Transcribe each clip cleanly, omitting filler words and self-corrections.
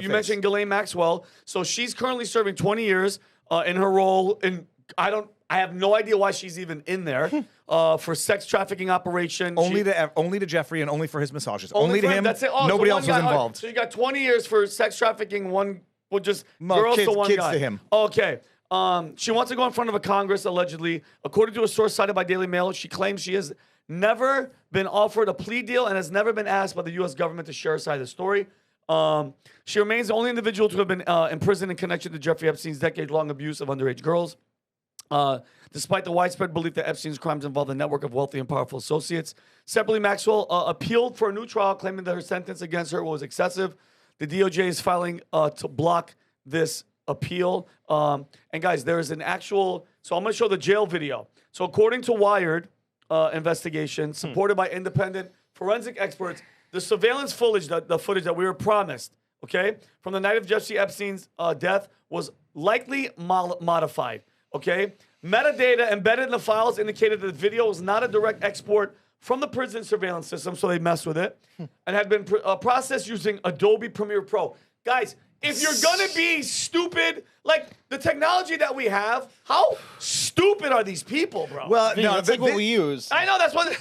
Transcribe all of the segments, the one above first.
you mentioned Ghislaine Maxwell. So she's currently serving 20 years in her role. And I have no idea why she's even in there for sex trafficking operation. Only to Jeffrey and only for his massages. Only to for him. That's it. Oh, Nobody so else was involved. So you got 20 years for sex trafficking. Just girls to one kids guy. to him. Okay. She wants to go in front of a Congress, allegedly. According to a source cited by Daily Mail, she claims she has never been offered a plea deal and has never been asked by the U.S. government to share her side of the story. She remains the only individual to have been imprisoned in connection to Jeffrey Epstein's decade-long abuse of underage girls. Despite the widespread belief that Epstein's crimes involved a network of wealthy and powerful associates. Separately, Maxwell appealed for a new trial, claiming that her sentence against her was excessive. The DOJ is filing to block this appeal. And guys, there is an actual... So I'm going to show the jail video. So according to Wired investigation, supported by independent forensic experts, the surveillance footage, the footage that we were promised, okay, from the night of Jeffrey Epstein's death was likely modified, okay? Metadata embedded in the files indicated that the video was not a direct export from the prison surveillance system, so they messed with it, and had been processed using Adobe Premiere Pro. Guys, if you're gonna be stupid, like the technology that we have, how stupid are these people, bro? Well, no, that's like what we use. I know, that's what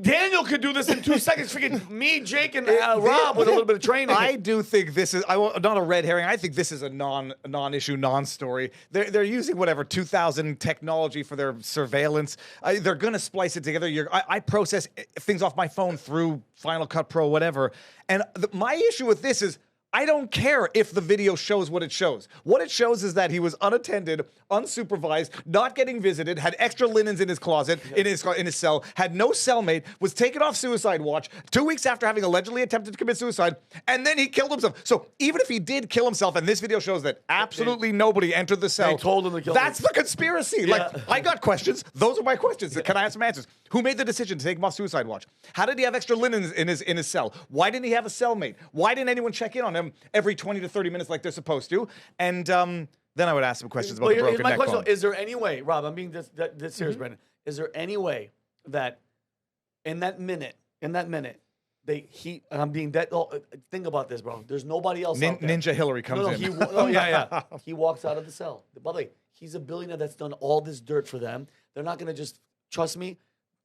Daniel could do this in 2 seconds. Freaking me, Jake, and Rob with a little bit of training. I do think this is not a red herring. I think this is a non-issue, non-story. They're using whatever 2000 technology for their surveillance. They're gonna splice it together. I process things off my phone through Final Cut Pro, whatever. And my issue with this is, I don't care if the video shows what it shows. What it shows is that he was unattended, unsupervised, not getting visited, had extra linens in his closet, in his cell, had no cellmate, was taken off suicide watch 2 weeks after having allegedly attempted to commit suicide, and then he killed himself. So even if he did kill himself, and this video shows that absolutely nobody entered the cell, they told him to kill that's him. the conspiracy. Like, I got questions. Those are my questions. Can I have some answers? Who made the decision to take him off suicide watch? How did he have extra linens in his cell? Why didn't he have a cellmate? Why didn't anyone check in on him every 20 to 30 minutes like they're supposed to? And then I would ask some questions about the broken neck bone. Is there any way, Rob, I'm being this serious, Brandon, is there any way that in that minute, and I'm being dead, think about this, bro. There's nobody else out there. Ninja Hillary comes in. He walks out of the cell. By the way, he's a billionaire that's done all this dirt for them. They're not going to just, trust me,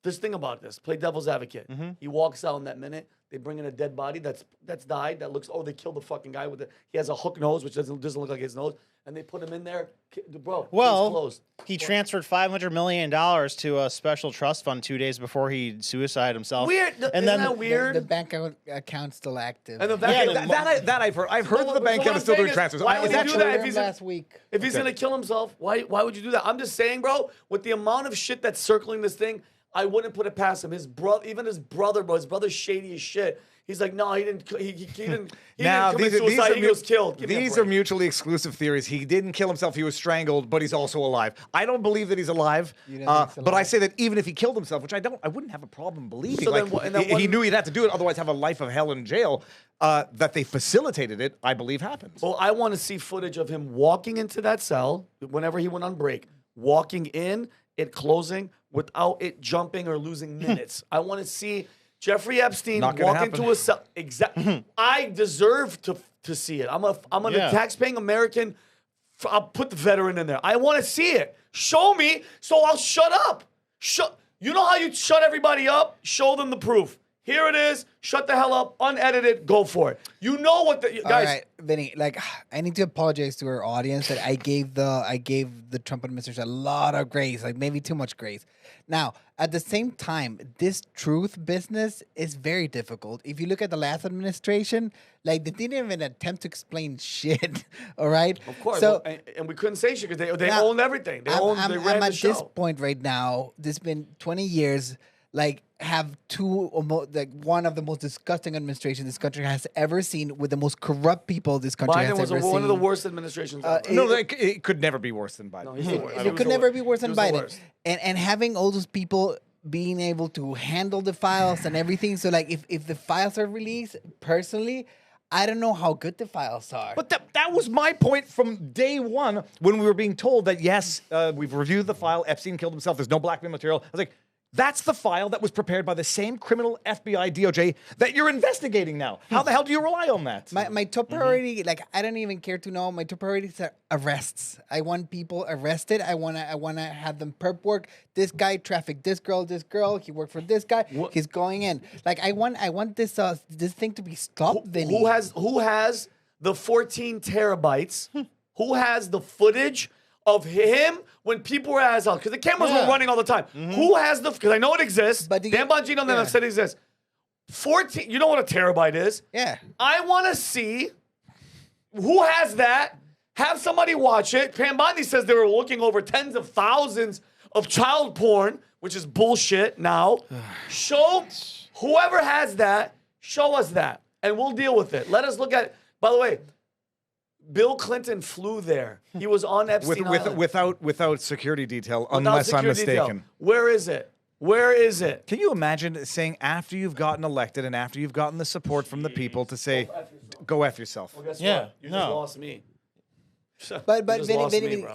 just think about this. Play devil's advocate. He walks out in that minute. They bring in a dead body that's died. That looks, they killed the fucking guy with he has a hook nose, which doesn't look like his nose. And they put him in there. Bro, well, closed. He transferred $500 million to a special trust fund 2 days before he suicided himself. Weird. Isn't that weird? The bank account's still active. And that I've heard. I've heard that the bank account is still doing transfers. Why would he do that if he's gonna kill himself? Why would you do that? I'm just saying, bro. With the amount of shit that's circling this thing, I wouldn't put it past him. His brother, bro. His brother's shady as shit. He's like, no, he didn't. He didn't commit suicide. He was killed. These are mutually exclusive theories. He didn't kill himself. He was strangled, but he's also alive. I don't believe that he's alive. But I say that even if he killed himself, which I wouldn't have a problem believing. So he knew he'd have to do it, otherwise have a life of hell in jail. That they facilitated it, I believe happens. Well, I want to see footage of him walking into that cell whenever he went on break, walking in, it closing without it jumping or losing minutes. I want to see Jeffrey Epstein walk into a cell. Exactly. I deserve to see it. I'm a taxpaying American. I'll put the veteran in there. I want to see it. Show me, so I'll shut up. You know how you shut everybody up? Show them the proof. Here it is. Shut the hell up. Unedited. Go for it. You know what the guys. All right, Vinny. Like, I need to apologize to our audience that I gave the Trump administration a lot of grace, like maybe too much grace. Now, at the same time, this truth business is very difficult. If you look at the last administration, like they didn't even attempt to explain shit. All right. Of course. So, and we couldn't say shit because they owned everything. They ran the show. I'm at this point right now. This been 20 years. Like, have one of the most disgusting administrations this country has ever seen, with the most corrupt people this country has ever seen. Biden was one of the worst administrations ever. It could never be worse than Biden. No, he's the worst. It could never be worse than Biden. And having all those people being able to handle the files and everything. So, like, if the files are released, personally, I don't know how good the files are. But that was my point from day one when we were being told that, yes, we've reviewed the file. Epstein killed himself. There's no blackmail material. I was like, That's the file that was prepared by the same criminal FBI DOJ that you're investigating now. How the hell do you rely on that? My top priority, like I don't even care to know. My top priorities are arrests. I want people arrested. I wanna have them perp work. This guy trafficked this girl. He worked for this guy. He's going in. Like I want this this thing to be stopped. Vinny. Who has the 14 terabytes? Who has the footage of him when people were at his house? Because the cameras were running all the time. Who has the? Because I know it exists. But Dan Bongino and them have said it exists. 14. You know what a terabyte is? Yeah. I want to see who has that. Have somebody watch it. Pam Bondi says they were looking over tens of thousands of child porn, which is bullshit now. Show whoever has that, show us that, and we'll deal with it. Let us look at, by the way, Bill Clinton flew there. He was on Epstein Island. Without security detail, Without unless I'm security detail. mistaken. Where is it? Where is it? Can you imagine saying after you've gotten elected and after you've gotten the support from the people to say, go F yourself? Well, guess Yeah, what? You just lost me. But You just lost me, Vinny, bro.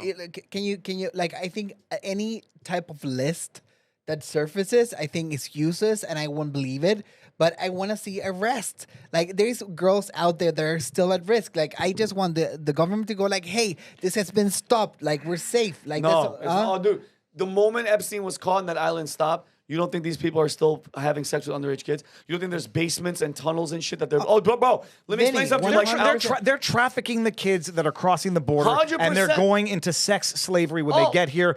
can you like I think any type of list that surfaces I think is useless and I won't believe it. But I want to see arrests. Like there's girls out there that are still at risk. Like I just want the government to go like, hey, this has been stopped. Like we're safe. Like No, dude. The moment Epstein was caught and that island stopped, you don't think these people are still having sex with underage kids? You don't think there's basements and tunnels and shit that they're... bro, let me explain something. They're trafficking the kids that are crossing the border, 100%. and they're going into sex slavery when they get here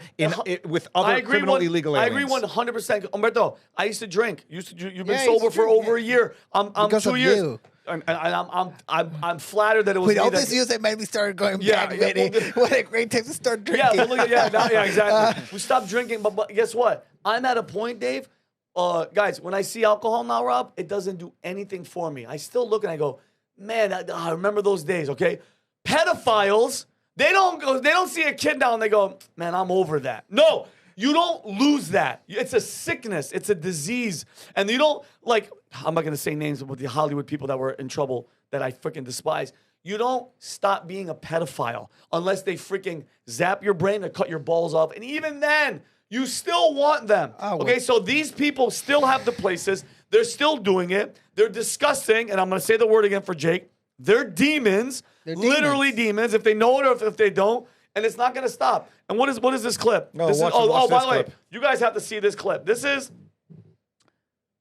with other criminal illegal aliens. I agree 100%. Umberto, I used to drink. You've been Yeah, sober it's for true, over a year. I'm Because 2 of years. you. And I'm flattered that it was With me all that- this use, it made me start going Yeah, back, yeah, Vinny. What a great time to start drinking. Yeah, but look at, exactly. We stopped drinking, but guess what? I'm at a point, Dave. Guys, when I see alcohol now, Rob, it doesn't do anything for me. I still look and I go, man, I remember those days. Okay, pedophiles, they don't see a kid now and they go, man, I'm over that. No, you don't lose that. It's a sickness. It's a disease, and you don't like. I'm not gonna say names of the Hollywood people that were in trouble that I freaking despise. You don't stop being a pedophile unless they freaking zap your brain and cut your balls off. And even then, you still want them. Oh, okay, so these people still have the places. They're still doing it. They're disgusting. And I'm going to say the word again for Jake. They're demons. They're literally demons. If they know it or if they don't. And it's not going to stop. And what is this clip? No, this watch by this the way, clip. you guys have to see this clip. This is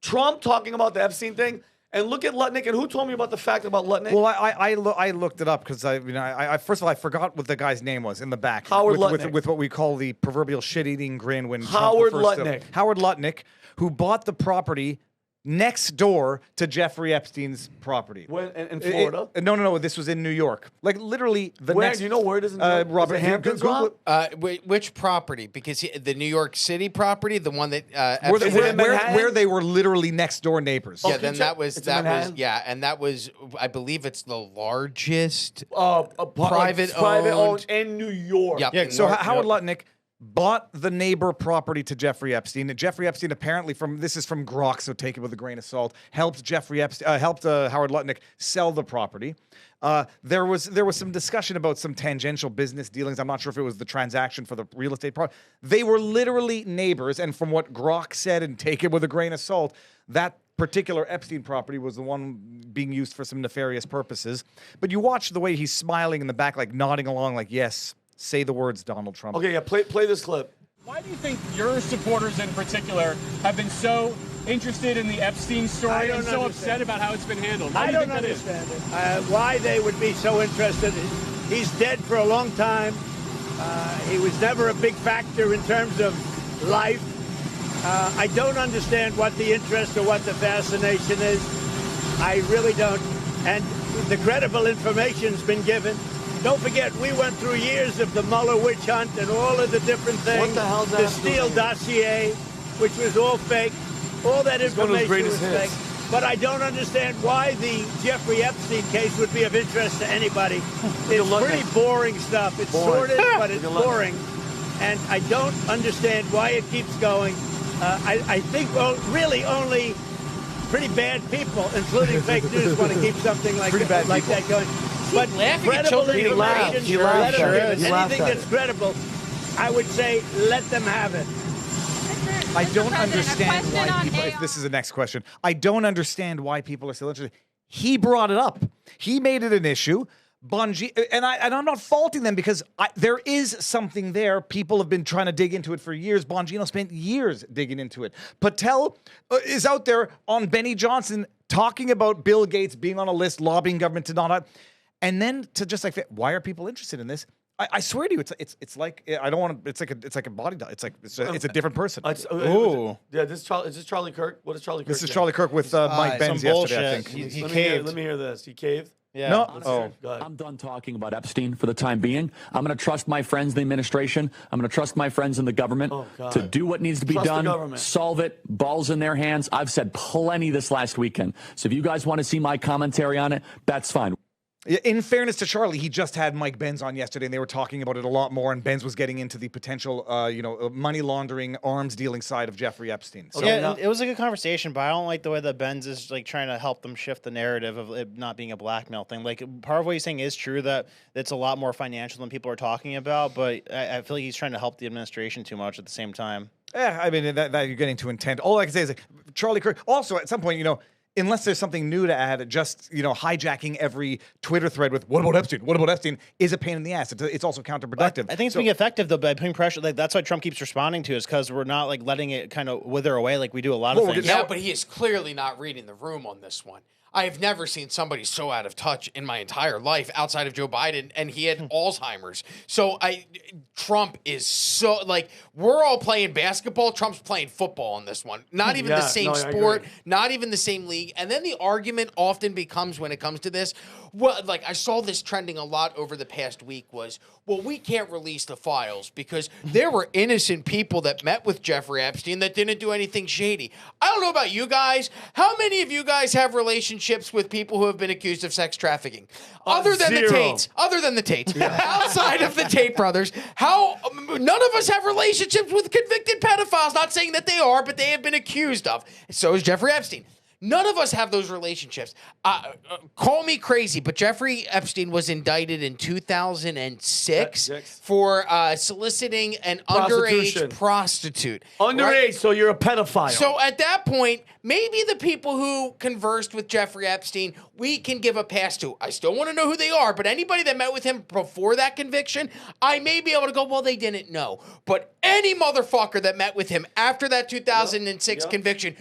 Trump talking about the Epstein thing. And look at Lutnick. And who told me about the fact about Lutnick? Well, I looked it up because I first of all I forgot what the guy's name was in the back. Howard with Lutnick. what we call the proverbial shit-eating grin when Howard Trump refers to Lutnick. Howard Lutnick, who bought the property next door to Jeffrey Epstein's property. When, in Florida? No. This was in New York. Like literally the Where? next. Do you know where it is in New York? Robert, Is it Hamptons, Google Rob? it. Which property? Because the New York City property, the one that Where, Is it in Manhattan? where they were literally next door neighbors. yeah, Okay, then check. that was It's in Manhattan? and that was I believe it's the largest. Private owned in New York. Yep. Yeah, so North- Howard Lutnick bought the neighbor property to Jeffrey Epstein. And Jeffrey Epstein apparently this is from Grok, so take it with a grain of salt. Helped Howard Lutnick sell the property. There was some discussion about some tangential business dealings. I'm not sure if it was the transaction for the real estate part. They were literally neighbors, and from what Grok said, and take it with a grain of salt, that particular Epstein property was the one being used for some nefarious purposes. But you watch the way he's smiling in the back, like nodding along, like yes. Say the words, Donald Trump. Okay, yeah, play this clip. Why do you think your supporters in particular have been so interested in the Epstein story and so upset about how it's been handled? Why I do you don't think that is? understand it. Why they would be so interested. He's dead for a long time. He was never a big factor in terms of life. I don't understand what the interest or what the fascination is. I really don't. And the credible information's been given. Don't forget, we went through years of the Mueller witch hunt and all of the different things. What the hell's that The have to do Steele with dossier, which was all fake. All that one of his information was greatest hits. fake. But I don't understand why the Jeffrey Epstein case would be of interest to anybody. It's Lutnick. pretty boring stuff. It's Boring. sordid, but it's Look at Lutnick. boring. And I don't understand why it keeps going. I think really only pretty bad people, including fake news, want to keep something like that going. But laughing at credible children? He laughed. information, He laughed. let them Sure give it. is. He laughed Anything at that's it. credible, I would say let them have it. I don't President, a understand question why on people. AI. If this is the next question, I don't understand why people are still interested. He brought it up. He made it an issue. Bungie, and I'm not faulting them because there is something there. People have been trying to dig into it for years. Bongino spent years digging into it. Patel is out there on Benny Johnson talking about Bill Gates being on a list, lobbying government to not. And then to just like, why are people interested in this? I swear to you, it's like I don't want to. It's like a body. It's a different person. Ooh. Yeah, is this Charlie Kirk? What is Charlie Kirk? This is doing? Charlie Kirk with Mike Benz some yesterday. I bullshit. think. He Let me caved. let me hear this. He caved. Yeah. No. Let's Oh. hear it. Go ahead. I'm done talking about Epstein for the time being. I'm going to trust my friends in the administration. I'm going to trust my friends in the government God. to do what needs to be Trust the done, government. solve it, balls in their hands. I've said plenty this last weekend. So if you guys want to see my commentary on it, that's fine. In fairness to Charlie, he just had Mike Benz on yesterday, and they were talking about it a lot more. And Benz was getting into the potential, money laundering, arms dealing side of Jeffrey Epstein. So Yeah, and it was a good conversation, but I don't like the way that Benz is like trying to help them shift the narrative of it not being a blackmail thing. Like part of what he's saying is true that it's a lot more financial than people are talking about, but I feel like he's trying to help the administration too much at the same time. yeah, I mean that you're getting to intent. All I can say is like, Charlie Kirk. Also, at some point, unless there's something new to add, just hijacking every Twitter thread with "What about Epstein? What about Epstein?" is a pain in the ass. It's also counterproductive. I think it's being effective though by putting pressure. Like that's why Trump keeps responding to is because we're not like letting it kind of wither away like we do a lot of things. Yeah, but he is clearly not reading the room on this one. I have never seen somebody so out of touch in my entire life outside of Joe Biden, and he had Alzheimer's. So Trump is so like we're all playing basketball. Trump's playing football on this one. Not even the same I sport, agree. not even the same league. And then the argument often becomes when it comes to this. Well, like I saw this trending a lot over the past week was, well, we can't release the files because there were innocent people that met with Jeffrey Epstein that didn't do anything shady. I don't know about you guys. How many of you guys have relationships with people who have been accused of sex trafficking? Other than zero. the Tates. Other than the Tates. Outside of the Tate brothers, none of us have relationships with convicted pedophiles. Not saying that they are, but they have been accused of. So is Jeffrey Epstein. None of us have those relationships. Call me crazy, but Jeffrey Epstein was indicted in 2006 for soliciting an underage prostitute. Underage, right? so you're a pedophile. So at that point, maybe the people who conversed with Jeffrey Epstein, we can give a pass to. I still want to know who they are, but anybody that met with him before that conviction, I may be able to go, well, they didn't know. But any motherfucker that met with him after that 2006 conviction,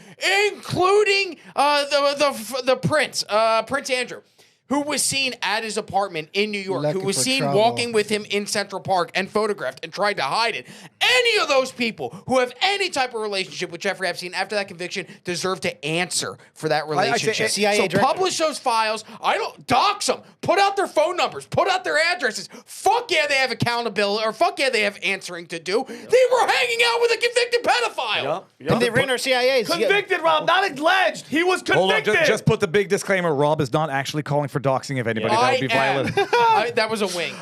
including the prince, Prince Andrew, who was seen at his apartment in New York, who was seen walking with him in Central Park and photographed and tried to hide it. Any of those people who have any type of relationship with Jeffrey Epstein after that conviction deserve to answer for that relationship. CIA so publish those files. I don't dox them. Put out their phone numbers. Put out their addresses. Fuck yeah, they have accountability, or fuck yeah, they have answering to do. They were hanging out with a convicted pedophile. And they ran our CIAs. Convicted, Rob, not alleged. He was convicted. Hold on, just put the big disclaimer. Rob is not actually calling for doxing of anybody. That would be violent. That was a wink.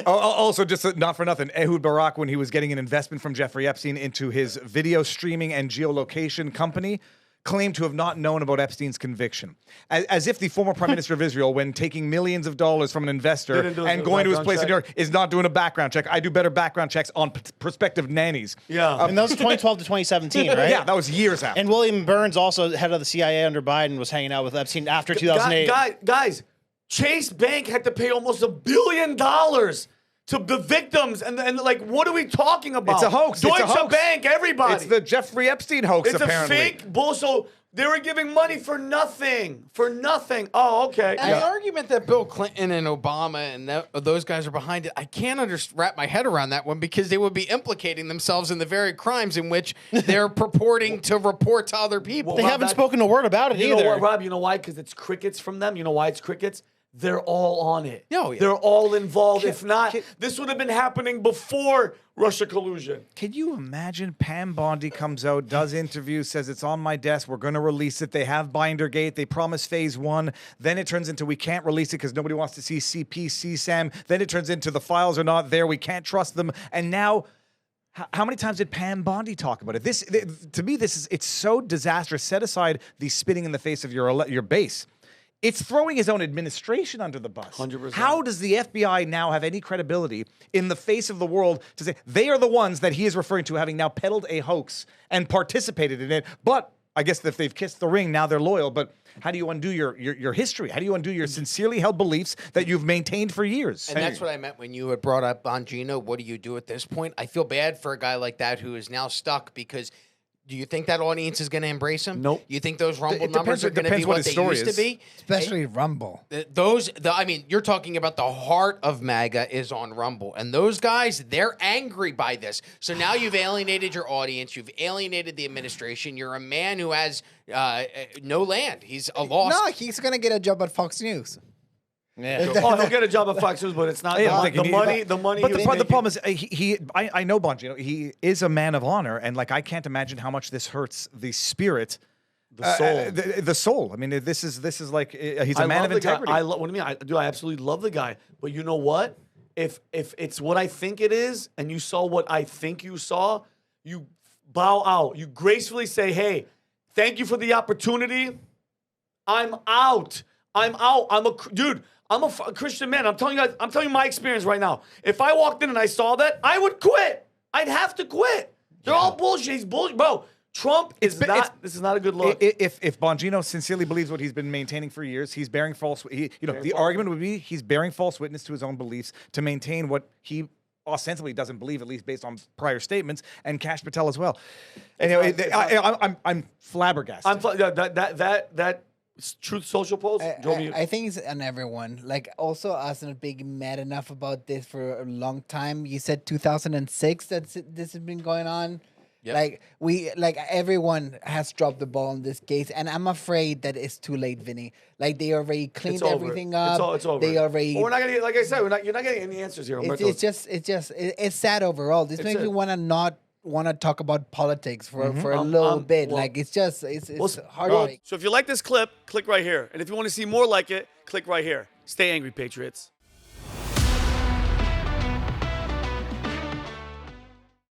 Also, just not for nothing, Ehud Barak, when he was getting an investment from Jeffrey Epstein into his video streaming and geolocation company, claimed to have not known about Epstein's conviction. As if the former Prime Minister of Israel, when taking millions of dollars from an investor and going to his place in New York, is not doing a background check. I do better background checks on prospective nannies. Yeah. And that was 2012 to 2017, right? Yeah, that was years after. And William Burns, also head of the CIA under Biden, was hanging out with Epstein after 2008. Guys, Chase Bank had to pay almost $1 billion to the victims, and like, what are we talking about? It's a hoax. Deutsche It's a hoax. Bank, everybody. It's the Jeffrey Epstein hoax, It's apparently. a fake bullshit. They were giving money for nothing. For nothing. Oh, okay. And the argument that Bill Clinton and Obama and those guys are behind it, I can't wrap my head around that one because they would be implicating themselves in the very crimes in which they're purporting to report to other people. They haven't spoken a word about it You either. know what, Rob? You know why? Because it's crickets from them. You know why it's crickets? They're all on it. Oh, yeah. They're all involved. If not, this would have been happening before Russia collusion. Can you imagine Pam Bondi comes out, does interviews, says it's on my desk, we're going to release it. They have Bindergate. They promise phase 1. Then it turns into we can't release it because nobody wants to see CP, CSAM. Then it turns into the files are not there. We can't trust them. And now, how many times did Pam Bondi talk about it? To me, it's so disastrous. Set aside the spitting in the face of your base. it's throwing his own administration under the bus. 100%. How does the FBI now have any credibility in the face of the world to say they are the ones that he is referring to having now peddled a hoax and participated in it? But I guess if they've kissed the ring, now they're loyal. But how do you undo your history? How do you undo your sincerely held beliefs that you've maintained for years? And that's what I meant when you had brought up Bongino. What do you do at this point? I feel bad for a guy like that who is now stuck because do you think that audience is going to embrace him? Nope. You think those Rumble It numbers depends- are it going to be depends what what his they story used is. to be? Especially Rumble. I mean, you're talking about the heart of MAGA is on Rumble. And those guys, they're angry by this. So now you've alienated your audience. You've alienated the administration. You're a man who has no land. He's a lost. No, he's gonna get a job at Fox News. Yeah. Oh, he'll get a job at Fox News, but it's not Yeah, I the, think the he- money. The money. But he was the making- problem is, I know Bongino. He is a man of honor, and like I can't imagine how much this hurts the spirit, the soul. the soul. I mean, this is like he's a I man love of the guy. integrity. What do you mean? I absolutely love the guy. But you know what? If it's what I think it is, and you saw what I think you saw, you bow out. You gracefully say, "Hey, thank you for the opportunity. I'm out. I'm out. Dude. I'm a Christian man. I'm telling you guys. I'm telling you my experience right now. If I walked in and I saw that, I would quit. I'd have to quit. They're all bullshit. He's bullshit, bro. Trump is not. This is not a good look. If Bongino sincerely believes what he's been maintaining for years, he's bearing false. The argument would be he's bearing false witness to his own beliefs to maintain what he ostensibly doesn't believe, at least based on prior statements, and Kash Patel as well. Anyway, I'm flabbergasted. That Truth Social post. I think it's on everyone. Like, also us not being mad enough about this for a long time. You said 2006 that this has been going on. Yep. Like everyone has dropped the ball in this case, and I'm afraid that it's too late, Vinny. Like they already cleaned It's over. everything up. It's over. They already. Well, we're not gonna get, like I said, you're not getting any answers here. It's sad overall. This makes me want to talk about politics for a little bit. Well, like it's hard. So if you like this clip, click right here, and if you want to see more like it, click right here. Stay angry, Patriots.